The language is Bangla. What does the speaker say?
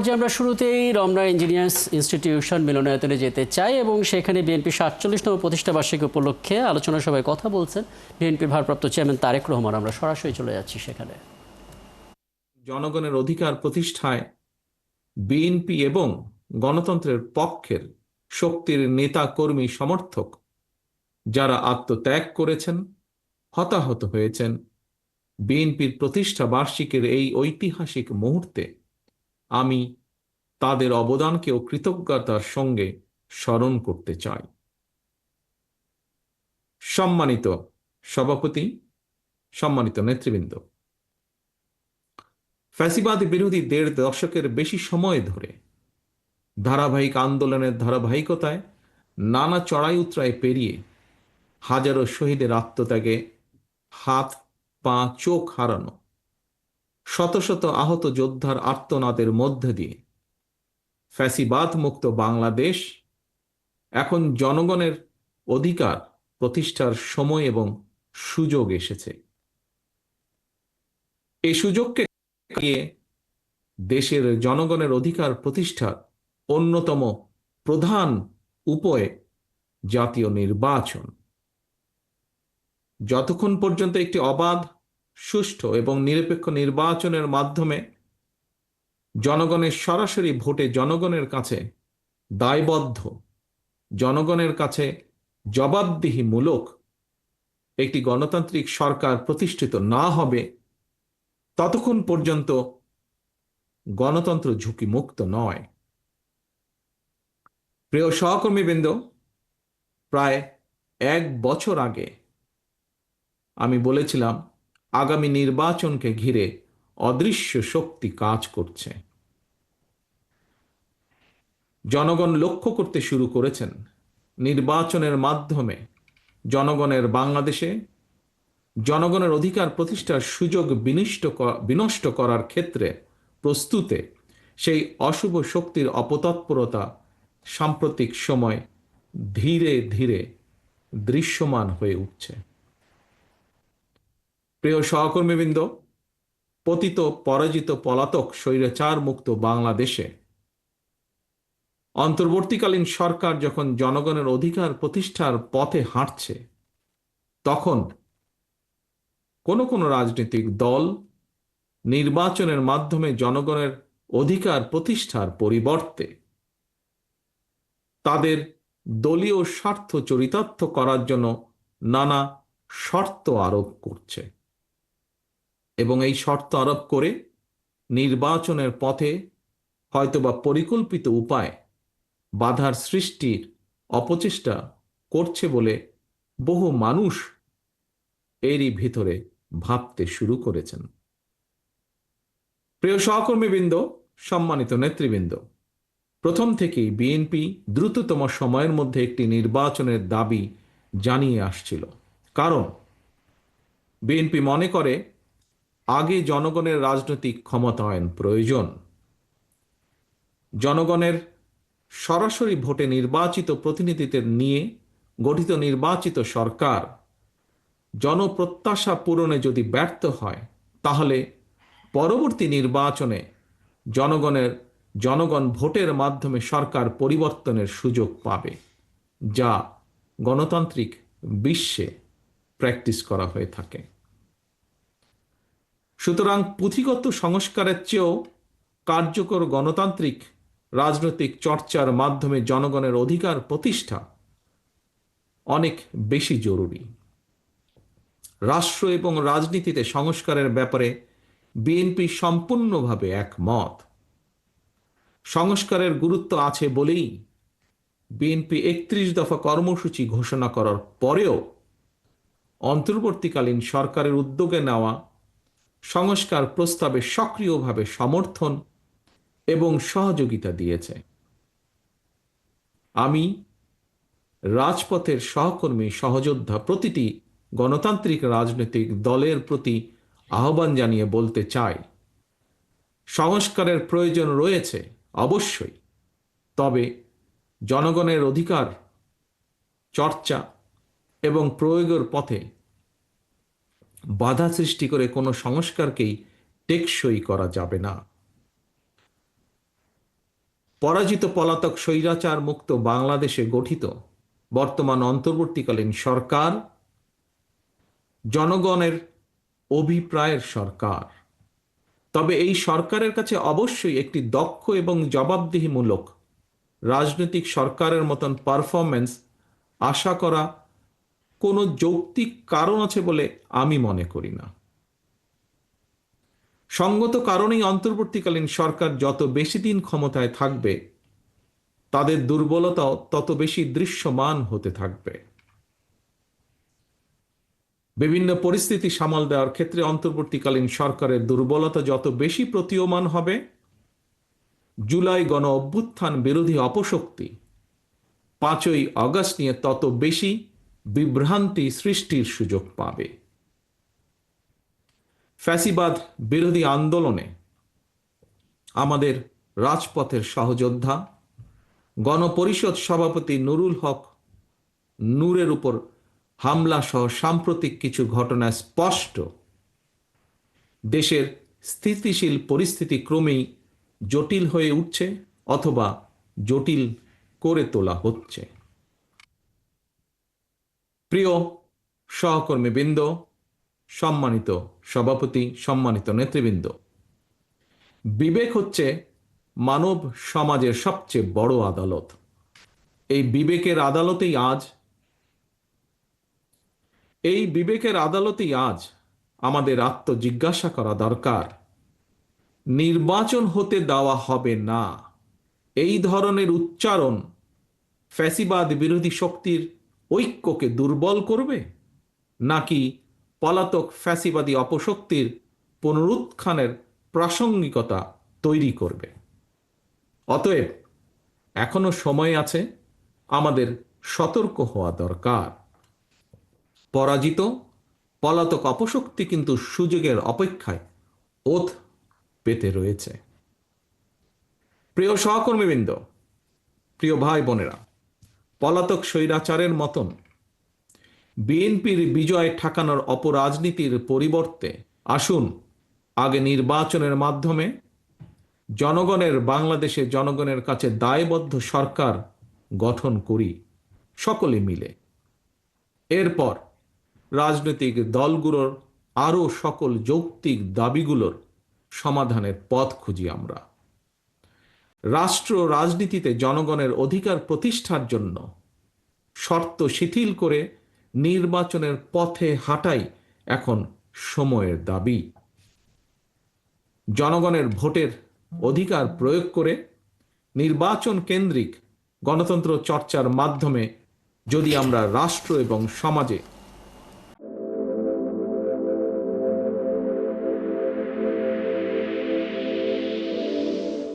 যে আমরা শুরুতেই রমনা ইঞ্জিনিয়ার্স ইনস্টিটিউশন মিলনায়তনে যেতে চাই এবং সেখানে বিএনপি ৪৭তম প্রতিষ্ঠা বার্ষিকী উপলক্ষে আলোচনা সভায় কথা বলছেন বিএনপির ভারপ্রাপ্ত চেয়ারম্যান তারেক রহমান। আমরা সরাসরি চলে যাচ্ছি সেখানে। জনগণের অধিকার প্রতিষ্ঠায় বিএনপি এবং গণতন্ত্রের পক্ষের শক্তির নেতা কর্মী সমর্থক যারা আত্মত্যাগ করেছেন, হতাহত হয়েছেন, বিএনপির প্রতিষ্ঠা বার্ষিকীর এই ঐতিহাসিক মুহূর্তে আমি তাদের অবদানকেও কৃতজ্ঞতার সঙ্গে স্মরণ করতে চাই। সম্মানিত সভাপতি, সম্মানিত নেতৃবৃন্দ, ফ্যাসিবাদ বিরোধী ১.৫ দশকের বেশি সময় ধরে ধারাবাহিক আন্দোলনের ধারাবাহিকতায় নানা চড়াই উতরাই পেরিয়ে হাজারো শহীদের আত্মত্যাগে হাত পা চোখ হারানো, শত শত আহত যোদ্ধার আর্তনাদের মধ্যে দিয়ে ফ্যাসিবাদ মুক্ত বাংলাদেশ এখন জনগণের অধিকার প্রতিষ্ঠার সময় এবং সুযোগ এসেছে। এই সুযোগকে কাটিয়ে দেশের জনগণের অধিকার প্রতিষ্ঠার অন্যতম প্রধান উপায় জাতীয় নির্বাচন। যতক্ষণ পর্যন্ত একটি অবাধ, সুষ্ঠু এবং নিরপেক্ষ নির্বাচনের মাধ্যমে জনগণের সরাসরি ভোটে জনগণের কাছে দায়বদ্ধ, জনগণের কাছে জবাবদিহিমূলক একটি গণতান্ত্রিক সরকার প্রতিষ্ঠিত না হবে, ততক্ষণ পর্যন্ত গণতন্ত্র ঝুঁকিমুক্ত নয়। প্রিয় সহকর্মীবৃন্দ, প্রায় ১ বছর আগে আমি বলেছিলাম আগামী নির্বাচনকে ঘিরে অদৃশ্য শক্তি কাজ করছে। জনগণ লক্ষ্য করতে শুরু করেছেন নির্বাচনের মাধ্যমে জনগণের বাংলাদেশে জনগণের অধিকার প্রতিষ্ঠার সুযোগ বিনষ্ট করার ক্ষেত্রে প্রস্তুতে সেই অশুভ শক্তির অপতৎপরতা সাম্প্রতিক সময় ধীরে ধীরে দৃশ্যমান হয়ে উঠছে। প্রিয় সহকর্মীবৃন্দ, পতিত পরাজিত পলাতক স্বৈরাচার মুক্ত বাংলাদেশে অন্তর্বর্তীকালীন সরকার যখন জনগণের অধিকার প্রতিষ্ঠার পথে হাঁটছে, তখন কোনো রাজনৈতিক দল নির্বাচনের মাধ্যমে জনগণের অধিকার প্রতিষ্ঠার পরিবর্তে তাদের দলীয় স্বার্থ চরিতার্থ করার জন্য নানা শর্ত আরোপ করছে এবং এই শর্ত আরোপ করে নির্বাচনের পথে হয়তোবা পরিকল্পিত উপায় বাধার সৃষ্টির অপচেষ্টা করছে বলে বহু মানুষ এরই ভিতরে ভাবতে শুরু করেছেন। প্রিয় সহকর্মীবৃন্দ, সম্মানিত নেতৃবৃন্দ, প্রথম থেকেই বিএনপি দ্রুততম সময়ের মধ্যে একটি নির্বাচনের দাবি জানিয়ে আসছিল। কারণ বিএনপি মনে করে আগে জনগণের রাজনৈতিক ক্ষমতায়ন প্রয়োজন। জনগণের সরাসরি ভোটে নির্বাচিত প্রতিনিধিদের নিয়ে গঠিত নির্বাচিত সরকার জনপ্রত্যাশা পূরণে যদি ব্যর্থ হয়, তাহলে পরবর্তী নির্বাচনে জনগণ ভোটের মাধ্যমে সরকার পরিবর্তনের সুযোগ পাবে, যা গণতান্ত্রিক বিশ্বে প্র্যাকটিস করা হয়ে থাকে। সুতরাং পুঁথিগত সংস্কারের চেয়েও কার্যকর গণতান্ত্রিক রাজনৈতিক চর্চার মাধ্যমে জনগণের অধিকার প্রতিষ্ঠা অনেক বেশি জরুরি। রাষ্ট্র এবং রাজনীতিতে সংস্কারের ব্যাপারে বিএনপি সম্পূর্ণভাবে একমত। সংস্কারের গুরুত্ব আছে বলেই বিএনপি ৩১ দফা কর্মসূচি ঘোষণা করার পরেও অন্তর্বর্তীকালীন সরকারের উদ্যোগে নেওয়া সংস্কার প্রস্তাবে সক্রিয়ভাবে সমর্থন এবং সহযোগিতা দিয়েছে। আমি রাজপথের সহকর্মী সহযোদ্ধা প্রতিটি গণতান্ত্রিক রাজনৈতিক দলের প্রতি আহ্বান জানিয়ে বলতে চাই, সংস্কারের প্রয়োজন রয়েছে অবশ্যই, তবে জনগণের অধিকার চর্চা এবং প্রয়োগের পথে বাধা সৃষ্টি করে কোনো সংস্কারকেই টেকসই করা যাবে না। পরাজিত পলাতক স্বৈরাচার মুক্ত বাংলাদেশে গঠিত বর্তমান অন্তর্বর্তীকালীন সরকার জনগণের অভিপ্রায়ের সরকার। তবে এই সরকারের কাছে অবশ্যই একটি দক্ষ এবং জবাবদিহিমূলক রাজনৈতিক সরকারের মতন পারফরম্যান্স আশা করা কোনো যৌক্তিক কারণ আছে বলে আমি মনে করি না। সঙ্গত কারণেই অন্তর্বর্তীকালীন সরকার যত বেশি দিন ক্ষমতায় থাকবে তাদের দুর্বলতাও তত বেশি দৃশ্যমান হতে থাকবে। বিভিন্ন পরিস্থিতি সামাল দেওয়ার ক্ষেত্রে অন্তর্বর্তীকালীন সরকারের দুর্বলতা যত বেশি প্রতীয়মান হবে, জুলাই গণ অভ্যুত্থান বিরোধী অপশক্তি 5ই আগস্ট নিয়ে তত বেশি বিভ্রান্তি সৃষ্টির সুযোগ পাবে। ফ্যাসিবাদ বিরোধী আন্দোলনে আমাদের রাজপথের সহযোদ্ধা গণপরিষদ সভাপতি নুরুল হক নূরের উপর হামলা সহ সাম্প্রতিক কিছু ঘটনা স্পষ্ট দেশের স্থিতিশীল পরিস্থিতি ক্রমেই জটিল হয়ে উঠছে অথবা জটিল করে তোলা হচ্ছে। প্রিয় সহকর্মীবৃন্দ, সম্মানিত সভাপতি, সম্মানিত নেতৃবৃন্দ, বিবেক হচ্ছে মানব সমাজের সবচেয়ে বড় আদালত। এই বিবেকের আদালতেই আজ আমাদের আত্মজিজ্ঞাসা করা দরকার, নির্বাচন হতে দেওয়া হবে না এই ধরনের উচ্চারণ ফ্যাসিবাদ বিরোধী শক্তির ঐক্যকে দুর্বল করবে, নাকি পলাতক ফ্যাসিবাদী অপশক্তির পুনরুত্থানের প্রাসঙ্গিকতা তৈরি করবে? অতএব এখনো সময় আছে, আমাদের সতর্ক হওয়া দরকার। পরাজিত পলাতক অপশক্তি কিন্তু সুযোগের অপেক্ষায় ওত পেতে রয়েছে। প্রিয় সহকর্মীবৃন্দ, প্রিয় ভাই বোনেরা, পলাতক স্বৈরাচারের মতন বিএনপির বিজয় ঠেকানোর অপরাজনীতির পরিবর্তে আসুন আগে নির্বাচনের মাধ্যমে বাংলাদেশে জনগণের কাছে দায়বদ্ধ সরকার গঠন করি সকলে মিলে। এরপর রাজনৈতিক দলগুলোর আরও সকল যৌক্তিক দাবিগুলোর সমাধানের পথ খুঁজি আমরা। রাষ্ট্র রাজনীতিতে জনগণের অধিকার প্রতিষ্ঠার জন্য শর্ত শিথিল করে নির্বাচনের পথে হাঁটাই এখন সময়ের দাবি। জনগণের ভোটের অধিকার প্রয়োগ করে নির্বাচন কেন্দ্রিক গণতন্ত্র চর্চার মাধ্যমে যদি আমরা রাষ্ট্র এবং সমাজে